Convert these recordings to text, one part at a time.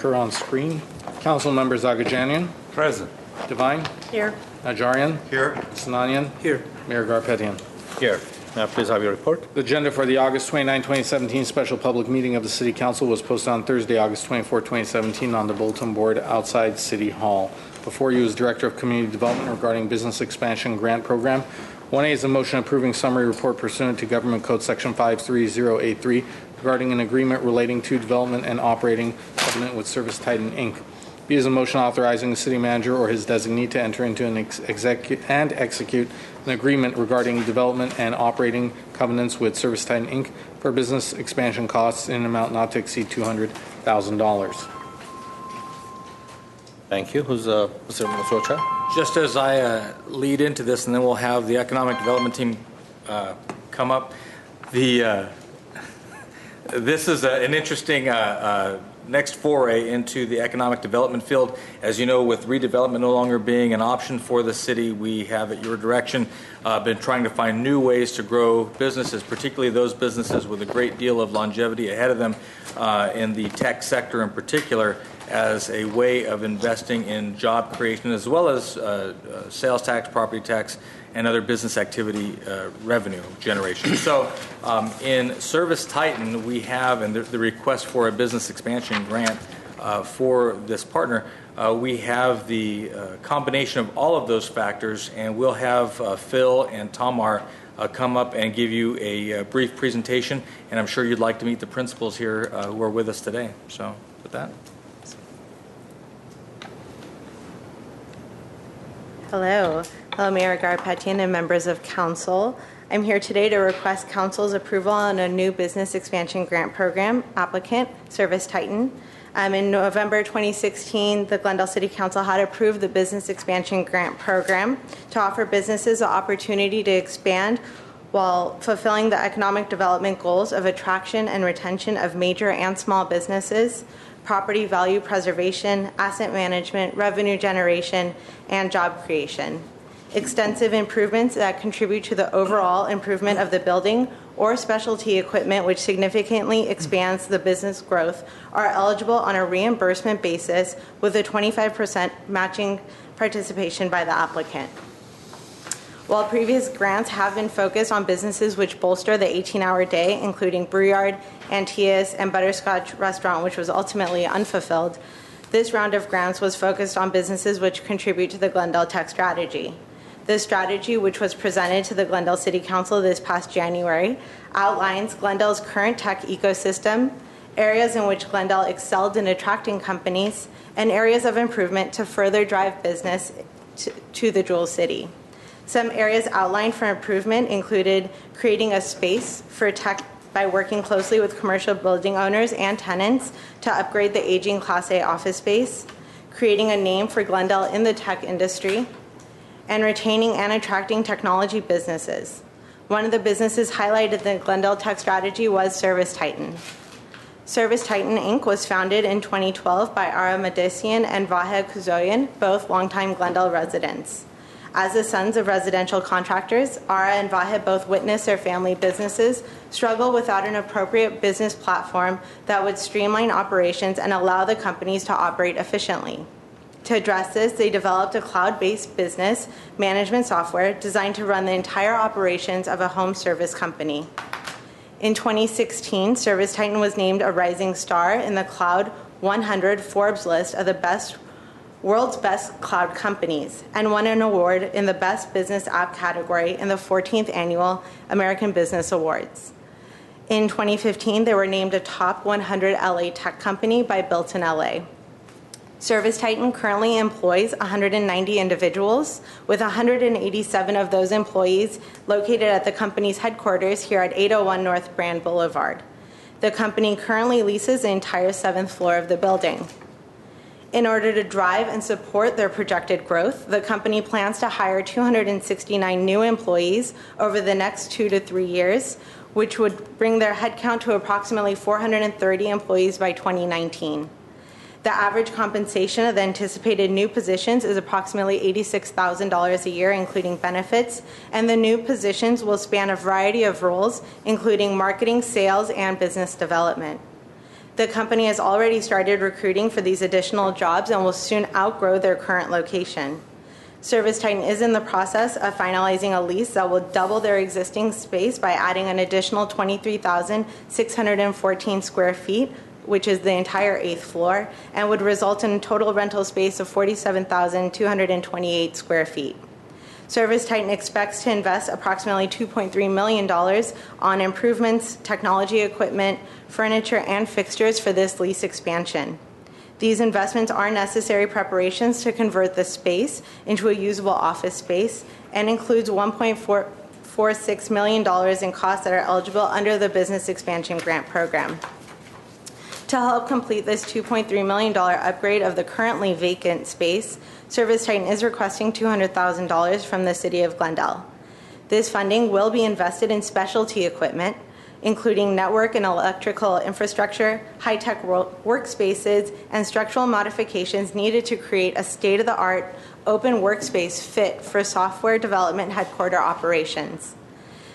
occur on screen. Council members Agajanian, Present. Devine, Here. Najarian, Here. Sinanian, Here. Mayor Garpetian. Here. May I please have your report? The agenda for the August 29, 2017 special public meeting of the City Council was posted on Thursday, August 24, 2017 on the bulletin board outside City Hall. Before you is Director of Community Development regarding Business Expansion Grant Program. 1A is a motion approving summary report pursuant to Government Code Section 53083 regarding an agreement relating to development and operating covenant with Service Titan, Inc. B is a motion authorizing the city manager or his designee to enter into an execute an agreement regarding development and operating covenants with Service Titan, Inc. for business expansion costs in an amount not to exceed $200,000. Thank you. Who's Mr. Masocha? Just as I lead into this, and then we'll have the economic development team come up. This is an interesting next foray into the economic development field. As you know, with redevelopment no longer being an option for the city, we have, at your direction, been trying to find new ways to grow businesses, particularly those businesses with a great deal of longevity ahead of them in the tech sector in particular, as a way of investing in job creation as well as sales tax, property tax, and other business activity revenue generation. So in Service Titan, we have, and the request for a business expansion grant for this partner, we have the combination of all of those factors, and we'll have Phil and Tamar come up and give you a brief presentation, and I'm sure you'd like to meet the principals here who are with us today. So with that. Hello. Hello, Mayor Garpetian and members of Council. I'm here today to request Council's approval on a new business expansion grant program applicant, Service Titan. In November 2016, the Glendale City Council had approved the business expansion grant program to offer businesses the opportunity to expand while fulfilling the economic development goals of attraction and retention of major and small businesses, property value preservation, asset management, revenue generation, and job creation. Extensive improvements that contribute to the overall improvement of the building or specialty equipment which significantly expands the business growth are eligible on a reimbursement basis with a 25% matching participation by the applicant. While previous grants have been focused on businesses which bolster the 18-hour day, including Breward, Antias, and Butterscotch Restaurant, which was ultimately unfulfilled, this round of grants was focused on businesses which contribute to the Glendale Tech Strategy. This strategy, which was presented to the Glendale City Council this past January, outlines Glendale's current tech ecosystem, areas in which Glendale excelled in attracting companies, and areas of improvement to further drive business to the Jewel City. Some areas outlined for improvement included creating a space for tech by working closely with commercial building owners and tenants to upgrade the aging Class A office space, creating a name for Glendale in the tech industry, and retaining and attracting technology businesses. One of the businesses highlighted in the Glendale Tech Strategy was Service Titan. Service Titan, Inc. was founded in 2012 by Ara Medician and Vahe Kuzoyan, both longtime Glendale residents. As the sons of residential contractors, Ara and Vahe both witnessed their family businesses struggle without an appropriate business platform that would streamline operations and allow the companies to operate efficiently. To address this, they developed a cloud-based business management software designed to run the entire operations of a home service company. In 2016, Service Titan was named a rising star in the Cloud 100 Forbes list of the world's best cloud companies and won an award in the Best Business App category in the 14th Annual American Business Awards. In 2015, they were named a top 100 LA tech company by Built in LA. Service Titan currently employs 190 individuals, with 187 of those employees located at the company's headquarters here at 801 North Brand Boulevard. The company currently leases the entire 7th floor of the building. In order to drive and support their projected growth, the company plans to hire 269 new employees over the next 2 to 3 years, which would bring their headcount to approximately 430 employees by 2019. The average compensation of the anticipated new positions is approximately $86,000 a year, including benefits, and the new positions will span a variety of roles, including marketing, sales, and business development. The company has already started recruiting for these additional jobs and will soon outgrow their current location. Service Titan is in the process of finalizing a lease that will double their existing space by adding an additional 23,614 square feet, which is the entire 8th floor, and would result in a total rental space of 47,228 square feet. Service Titan expects to invest approximately $2.3 million on improvements, technology equipment, furniture, and fixtures for this lease expansion. These investments are necessary preparations to convert the space into a usable office space and includes $1.46 million in costs that are eligible under the Business Expansion Grant Program. To help complete this $2.3 million upgrade of the currently vacant space, Service Titan is requesting $200,000 from the City of Glendale. This funding will be invested in specialty equipment, including network and electrical infrastructure, high-tech workspaces, and structural modifications needed to create a state-of-the-art open workspace fit for software development headquarter operations.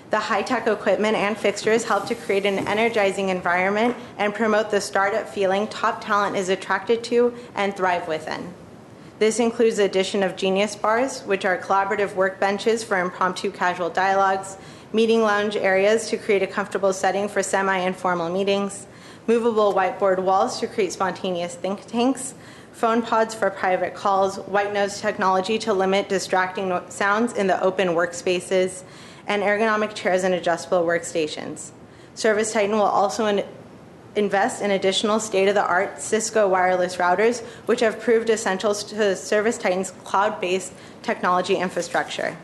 The high-tech equipment and fixtures help to create an energizing environment and promote the startup feeling top talent is attracted to and thrive within. This includes the addition of Genius Bars, which are collaborative workbenches for impromptu casual dialogues, meeting lounge areas to create a comfortable setting for semi-informal meetings, movable whiteboard walls to create spontaneous think tanks, phone pods for private calls, white noise technology to limit distracting sounds in the open workspaces, and ergonomic chairs and adjustable workstations. Service Titan will also invest in additional state-of-the-art Cisco wireless routers, which have proved essential to Service Titan's cloud-based technology infrastructure.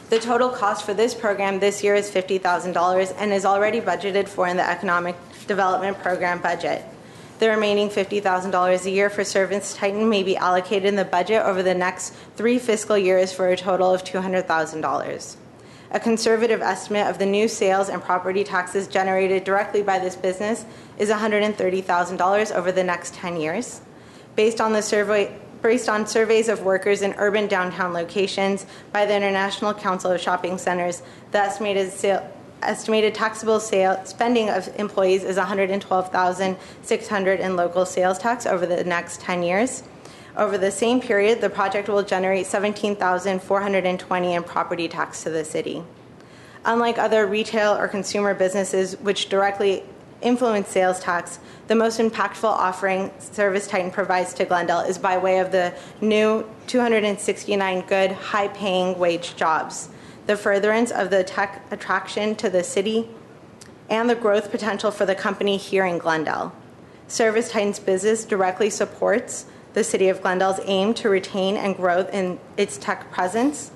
The total cost for this program this year is $50,000 and is already budgeted for in the Economic Development Program budget. The remaining $50,000 a year for Service Titan may be allocated in the budget over the next 3 fiscal years for a total of $200,000. A conservative estimate of the new sales and property taxes generated directly by this business is $130,000 over the next 10 years. Based on surveys of workers in urban downtown locations by the International Council of Shopping Centers, the estimated taxable spending of employees is $112,600 in local sales tax over the next 10 years. Over the same period, the project will generate $17,420 in property tax to the city. Unlike other retail or consumer businesses which directly influence sales tax, the most impactful offering Service Titan provides to Glendale is by way of the new 269 good, high-paying wage jobs, the furtherance of the tech attraction to the city, and the growth potential for the company here in Glendale. Service Titan's business directly supports the City of Glendale's aim to retain and grow in its tech presence,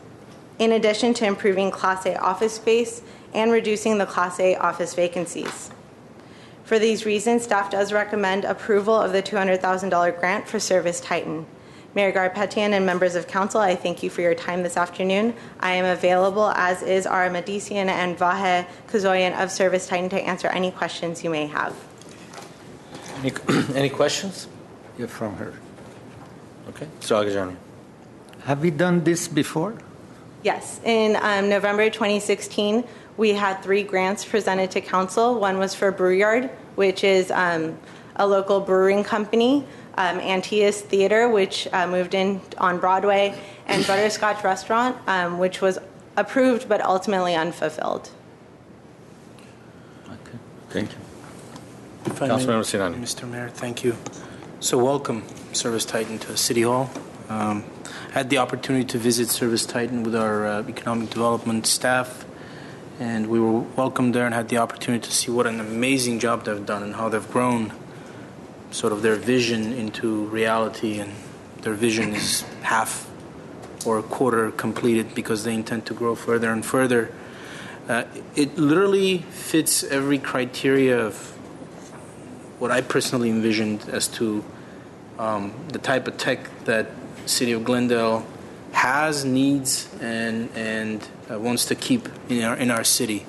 in addition to improving Class A office space and reducing the Class A office vacancies. For these reasons, staff does recommend approval of the $200,000 grant for Service Titan. Mayor Garpetian and members of council, I thank you for your time this afternoon. I am available, as is our Medician and Vahe Kazoyan of Service Titan, to answer any questions you may have. Any questions? Yeah, from her. Okay. So, Agajani. Have we done this before? Yes. In November 2016, we had 3 grants presented to council. One was for Brewyard, which is a local brewing company, Antias Theater, which moved in on Broadway, and Butterscotch Restaurant, which was approved but ultimately unfulfilled. Okay. Thank you. If I may, Councilmember Sinani. Mr. Mayor, thank you. So welcome, Service Titan, to City Hall. I had the opportunity to visit Service Titan with our economic development staff, and we were welcomed there and had the opportunity to see what an amazing job they've done and how they've grown sort of their vision into reality, and their vision is half or a quarter completed because they intend to grow further and further. It literally fits every criteria of what I personally envisioned as to the type of tech that City of Glendale has, needs, and wants to keep in our city.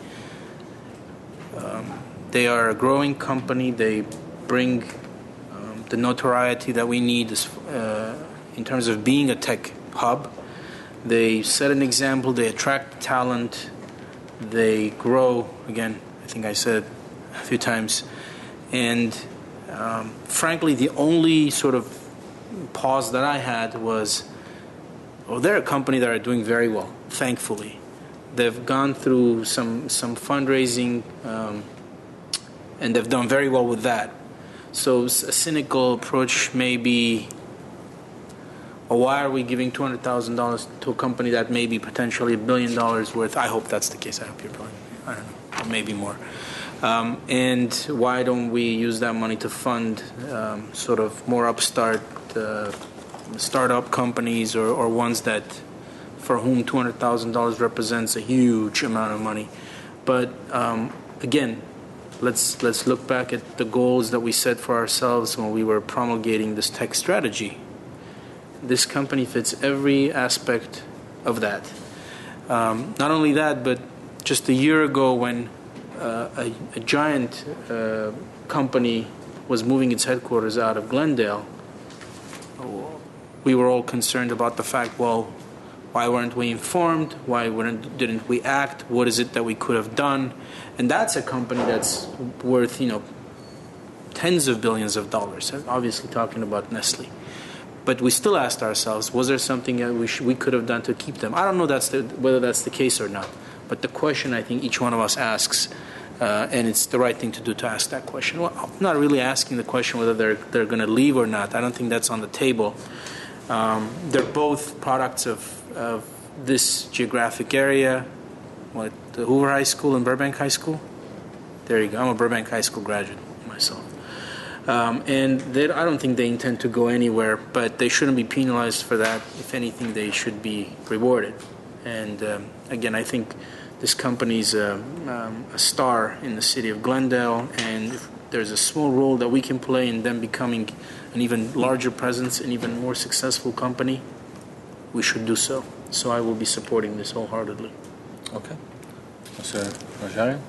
They are a growing company. They bring the notoriety that we need in terms of being a tech hub. They set an example. They attract talent. They grow. Again, I think I said it a few times. And Frankly, the only sort of pause that I had was, well, they're a company that are doing very well, thankfully. They've gone through some fundraising, and they've done very well with that. So a cynical approach may be, well, why are we giving $200,000 to a company that may be potentially $1 billion worth? I hope that's the case. I hope you're probably, I don't know, maybe more. And why don't we use that money to fund sort of more upstart startup companies or ones that for whom $200,000 represents a huge amount of money? But again, let's look back at the goals that we set for ourselves when we were promulgating this tech strategy. This company fits every aspect of that. Not only that, but just a year ago when a giant company was moving its headquarters out of Glendale, we were all concerned about the fact, well, why weren't we informed? Why didn't we act? What is it that we could have done? And that's a company that's worth, tens of billions of dollars. Obviously, talking about Nestle. But we still asked ourselves, was there something that we could have done to keep them? I don't know whether that's the case or not. But the question I think each one of us asks, and it's the right thing to do to ask that question. Well, I'm not really asking the question whether they're going to leave or not. I don't think that's on the table. They're both products of this geographic area. What, the Hoover High School and Burbank High School? There you go. I'm a Burbank High School graduate myself. And I don't think they intend to go anywhere, but they shouldn't be penalized for that. If anything, they should be rewarded. And again, I think this company's a star in the city of Glendale, and if there's a small role that we can play in them becoming an even larger presence, an even more successful company, we should do so. So I will be supporting this wholeheartedly. Okay. Mr. Rajarian?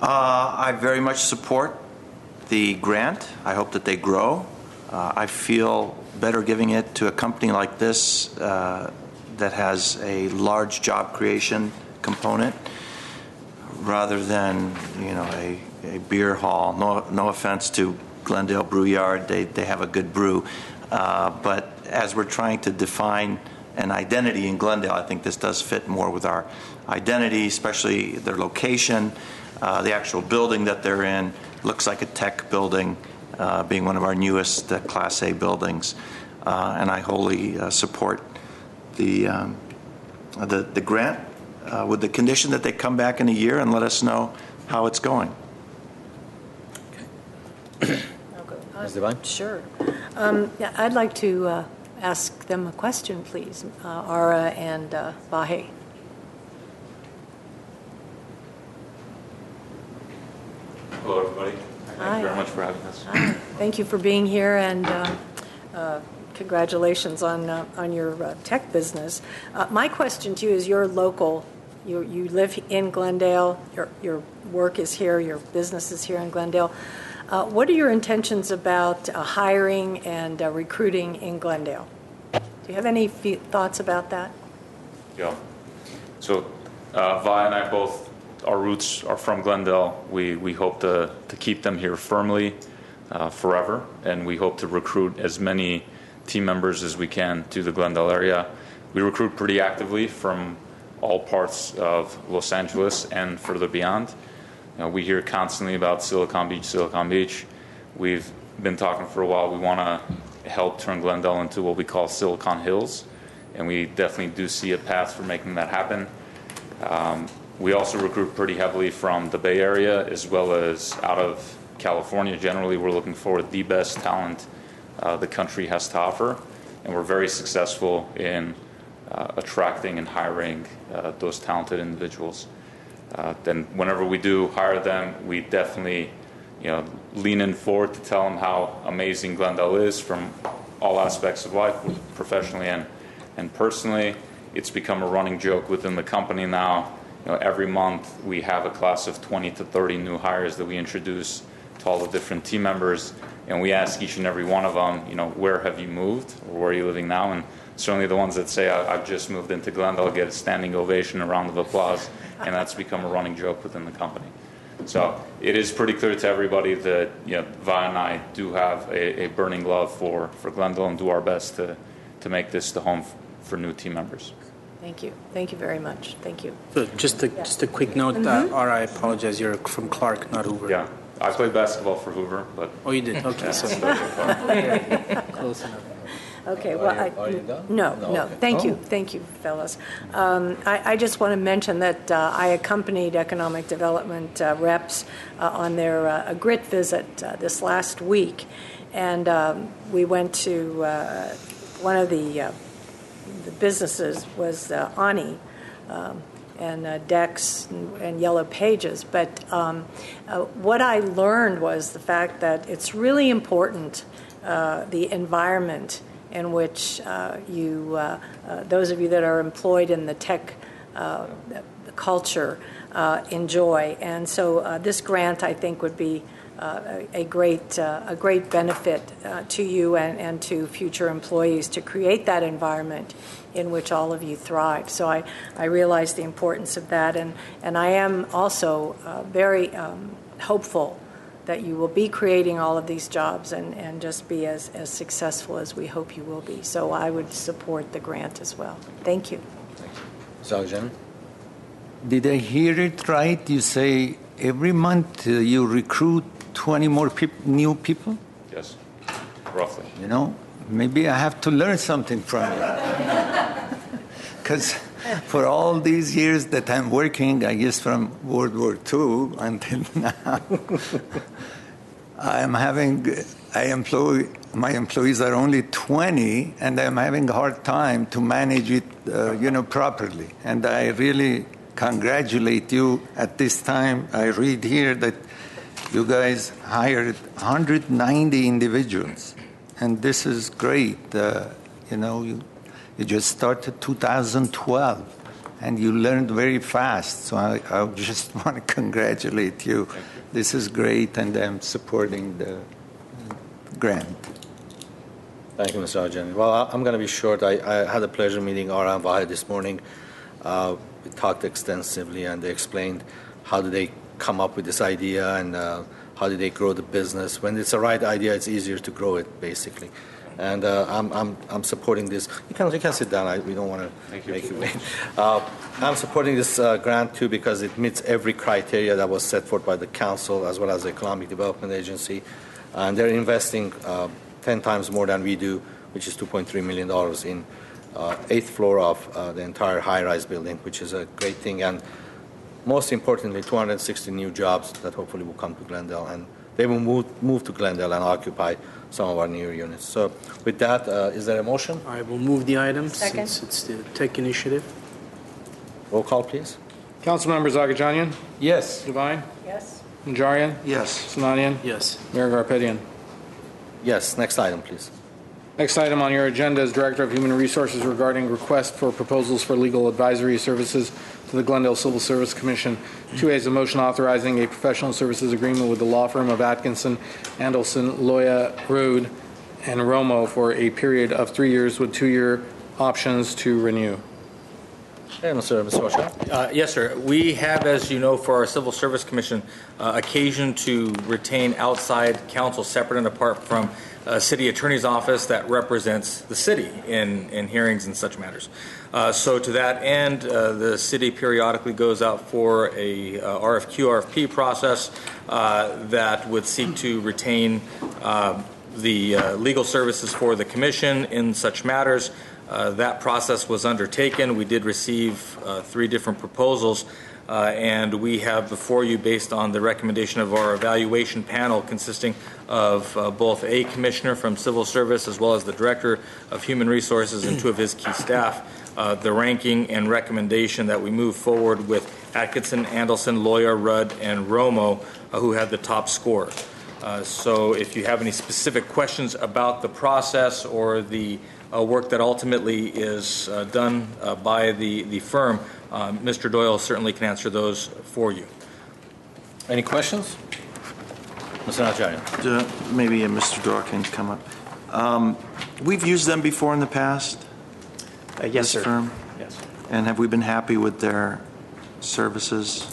I very much support the grant. I hope that they grow. I feel better giving it to a company like this that has a large job creation component rather than a beer hall. No offense to Glendale Brew Yard, they have a good brew, but as we're trying to define an identity in Glendale, I think this does fit more with our identity, especially their location, the actual building that they're in. Looks like a tech building, being one of our newest Class A buildings, and I wholly support the grant with the condition that they come back in a year and let us know how it's going. Ms. Devine? Sure. Yeah, I'd like to ask them a question, please, Ara and Vahe. Hello, everybody. Thank Hi. you very much for having us. Hi. Thank you for being here, and congratulations on your tech business. My question to you is, you're local. You live in Glendale. Your work is here. Your business is here in Glendale. What are your intentions about hiring and recruiting in Glendale? Do you have any thoughts about that? Yeah. So, Vi and I both, our roots are from Glendale. We hope to keep them here firmly forever, and we hope to recruit as many team members as we can to the Glendale area. We recruit pretty actively from all parts of Los Angeles and further beyond. We hear constantly about Silicon Beach. We've been talking for a while. We want to help turn Glendale into what we call Silicon Hills, and we definitely do see a path for making that happen. We also recruit pretty heavily from the Bay Area as well as out of California. Generally, we're looking for the best talent the country has to offer, and we're very successful in attracting and hiring those talented individuals. Then whenever we do hire them, we definitely lean in forward to tell them how amazing Glendale is from all aspects of life, professionally and personally. It's become a running joke within the company now. Every month we have a class of 20 to 30 new hires that we introduce to all the different team members, and we ask each and every one of them, where have you moved, or where are you living now? And certainly the ones that say, I've just moved into Glendale, get a standing ovation, a round of applause, and that's become a running joke within the company. So it is pretty clear to everybody that, Vi and I do have a burning love for Glendale and do our best to make this the home for new team members. Thank you. Thank you very much. Thank you. So just a quick note, or I apologize, you're from Clark, not Hoover. Yeah, I played basketball for Hoover, but Oh, you did? Okay, so Close enough. Okay, well, Are you done? no. Okay. Thank you, fellas. I just want to mention that I accompanied economic development reps on their grit visit this last week, and we went to one of the businesses was Ani. And Dex and Yellow Pages. But what I learned was the fact that it's really important, the environment in which those of you that are employed in the tech culture enjoy. And so this grant, I think, would be a great benefit to you and to future employees to create that environment in which all of you thrive. So I realize the importance of that, and I am also very hopeful that you will be creating all of these jobs and just be as successful as we hope you will be. So I would support the grant as well. Thank you. Sergeant? Did I hear it right? You say every month you recruit 20 more new people? yes, roughly. Maybe I have to learn something from you. Because for all these years that I'm working, I guess from World War II until now, my employees are only 20, and I'm having a hard time to manage it, properly. And I really congratulate you at this time. I read here that you guys hired 190 individuals, and this is great. You just started 2012, and you learned very fast. So I just want to congratulate you. This is great, and I'm supporting the grant. Thank you, Mr. Sergeant. Well, I'm going to be short. I had a pleasure meeting Ara and Vahe this morning. We talked extensively, and they explained how did they come up with this idea and how did they grow the business. When it's the right idea, it's easier to grow it, basically. And I'm supporting this. You can sit down. We don't want to make you wait. I'm supporting this grant too because it meets every criteria that was set forth by the council as well as the Economic Development Agency, and they're investing 10 times more than we do, which is $2.3 million in 8th floor of the entire high-rise building, which is a great thing. And most importantly, 260 new jobs that hopefully will come to Glendale, and they will move to Glendale and occupy some of our new units. So with that, is there a motion? I will move the item Second. since it's the tech initiative. Roll call, please. Councilmembers Agajanian, Yes. Devine, Yes. Najarian, Yes. Sinanian, Yes. Mayor Garpetian. Yes, next item, please. Next item on your agenda is Director of Human Resources regarding request for proposals for legal advisory services to the Glendale Civil Service Commission. 2A is a motion authorizing a professional services agreement with the law firm of Atkinson, Andelson, Loya, Rude, and Romo for a period of 3 years with 2-year options to renew. Hey, Mr. Rocha. Yes, sir. We have, as you know, for our Civil Service Commission, occasion to retain outside counsel separate and apart from city attorney's office that represents the city in hearings and such matters. So to that end, the city periodically goes out for a RFP process that would seek to retain the legal services for the commission in such matters. That process was undertaken. We did receive 3 different proposals, and we have before you, based on the recommendation of our evaluation panel consisting of both a commissioner from Civil Service as well as the Director of Human Resources and 2 of his key staff, the ranking and recommendation that we move forward with Atkinson, Andelson, Loya, Rudd, and Romo, who had the top score. So if you have any specific questions about the process or the work that ultimately is done by the firm, Mr. Doyle certainly can answer those for you. Any questions? Mr. Najarian. Maybe Mr. Doyle can come up. We've used them before in the past, Yes, this sir. firm, Yes. and have we been happy with their services?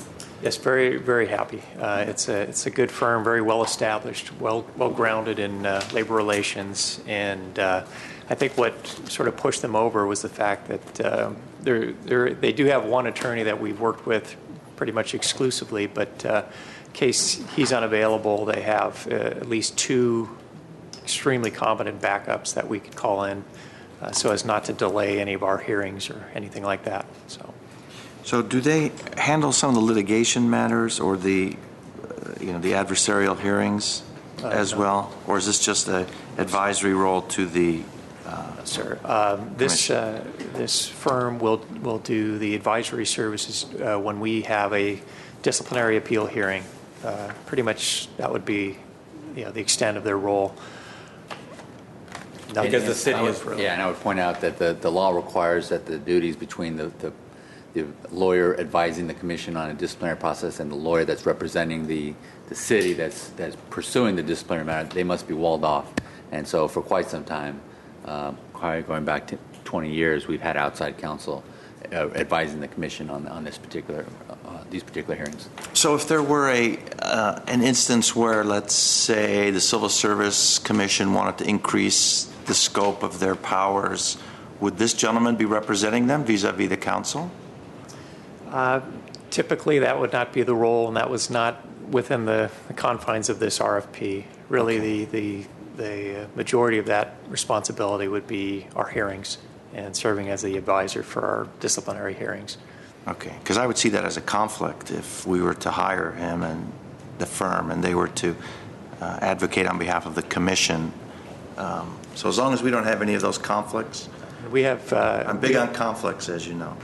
Yes, very, very happy. It's a good firm, very well established, well grounded in labor relations, and I think what sort of pushed them over was the fact that they do have one attorney that we've worked with pretty much exclusively, but in case he's unavailable, they have at least two extremely competent backups that we could call in, so as not to delay any of our hearings or anything like that. So do they handle some of the litigation matters or the adversarial hearings as no. well? Or is this just an advisory role to the Sir, this firm will do the advisory services when we have a disciplinary appeal hearing. Pretty much that would be the extent of their role. Because the city is... Yeah, and I would point out that the law requires that the duties between the lawyer advising the commission on a disciplinary process and the lawyer that's representing the city that's pursuing the disciplinary matter, they must be walled off. And so for quite some time, going back to 20 years, we've had outside counsel advising the commission on these particular hearings. So if there were an instance where, let's say, the Civil Service Commission wanted to increase the scope of their powers, would this gentleman be representing them vis-a-vis the council? Typically, that would not be the role, and that was not within the confines of this RFP. Really, Okay. the majority of that responsibility would be our hearings and serving as the advisor for our disciplinary hearings. Okay, because I would see that as a conflict if we were to hire him and the firm and they were to advocate on behalf of the commission. So as long as we don't have any of those conflicts, We have. I'm big on conflicts, as you know.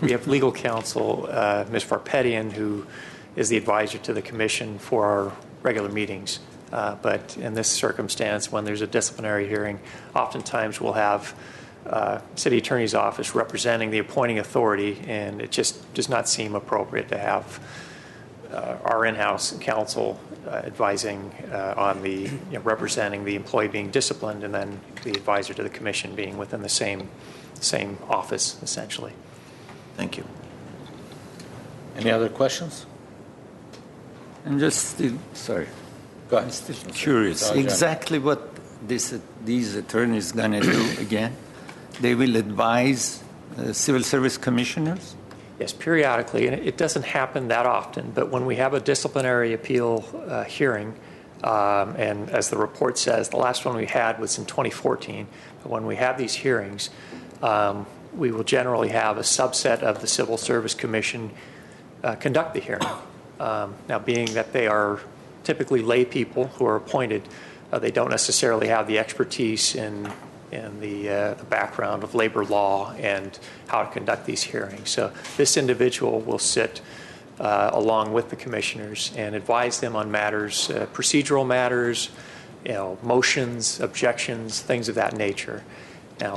We have legal counsel, Ms. Farpetian, who is the advisor to the commission for our regular meetings. But in this circumstance, when there's a disciplinary hearing, oftentimes we'll have city attorney's office representing the appointing authority, and it just does not seem appropriate to have our in-house counsel advising on the representing the employee being disciplined, and then the advisor to the commission being within the same office, essentially. Thank you. Any other questions? I'm just sorry. Go ahead. I'm still curious. John. Exactly what these attorneys going to do again? They will advise civil service commissioners? Yes, periodically, and it doesn't happen that often, but when we have a disciplinary appeal hearing, and as the report says, the last one we had was in 2014, but when we have these hearings, we will generally have a subset of the Civil Service Commission conduct the hearing. Now, being that they are typically lay people who are appointed, they don't necessarily have the expertise in the background of labor law and how to conduct these hearings. So this individual will sit along with the commissioners and advise them on matters, procedural matters, motions, objections, things of that nature. Now,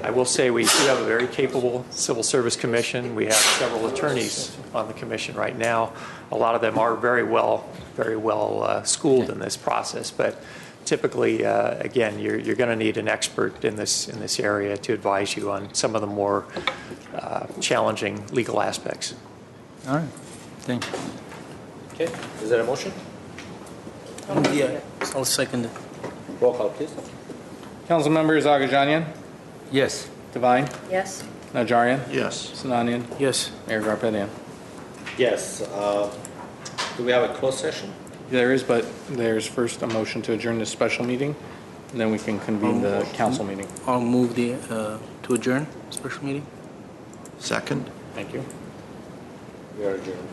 I will say we do have a very capable Civil Service Commission. We have several attorneys on the commission right now. A lot of them are very well schooled in this process, but typically, again, you're going to need an expert in this area to advise you on some of the more challenging legal aspects. All right. Thank you. Okay. Is there a motion? Yeah, I'll second it. Roll call, please. Council members Agajanian, Yes. Devine, Yes. Najarian, Yes. Sinanian, Yes. Mayor Garpetian. Yes. Do we have a closed session? There is, but there's first a motion to adjourn this special meeting, and then we can convene the council meeting. I'll move to adjourn special meeting. Second? Thank you. We are adjourned.